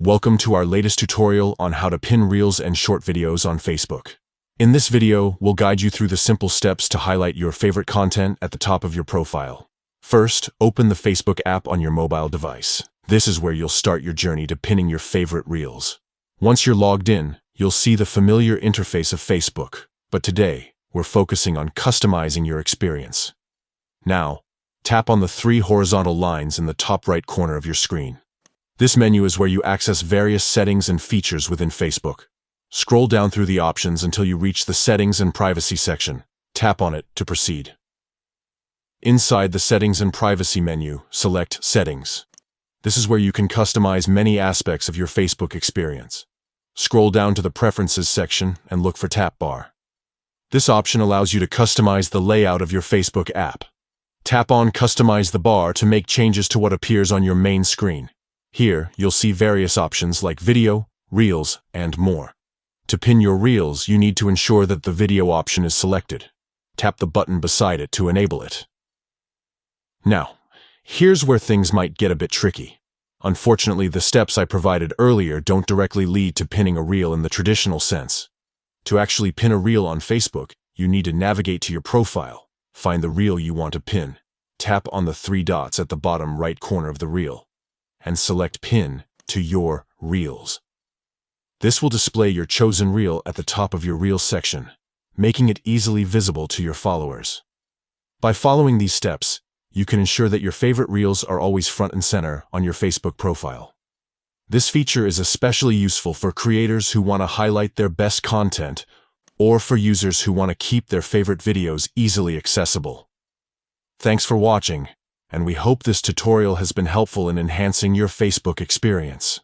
Welcome to our latest tutorial on how to pin reels and short videos on Facebook. In this video, we'll guide you through the simple steps to highlight your favorite content at the top of your profile. First, open the Facebook app on your mobile device. This is where you'll start your journey to pinning your favorite reels. Once you're logged in, you'll see the familiar interface of Facebook, but today, we're focusing on customizing your experience. Now, tap on the three horizontal lines in the top right corner of your screen. This menu is where you access various settings and features within Facebook. Scroll down through the options until you reach the Settings and Privacy section. Tap on it to proceed. Inside the Settings and Privacy menu, select Settings. This is where you can customize many aspects of your Facebook experience. Scroll down to the Preferences section and look for Tap Bar. This option allows you to customize the layout of your Facebook app. Tap on Customize the bar to make changes to what appears on your main screen. Here, you'll see various options like video, reels, and more. To pin your reels, you need to ensure that the video option is selected. Tap the button beside it to enable it. Now, here's where things might get a bit tricky. Unfortunately, the steps I provided earlier don't directly lead to pinning a reel in the traditional sense. To actually pin a reel on Facebook, you need to navigate to your profile, find the reel you want to pin, tap on the three dots at the bottom right corner of the reel, and select Pin to your Reels. This will display your chosen reel at the top of your Reels section, making it easily visible to your followers. By following these steps, you can ensure that your favorite reels are always front and center on your Facebook profile. This feature is especially useful for creators who want to highlight their best content or for users who want to keep their favorite videos easily accessible. Thanks for watching, and we hope this tutorial has been helpful in enhancing your Facebook experience.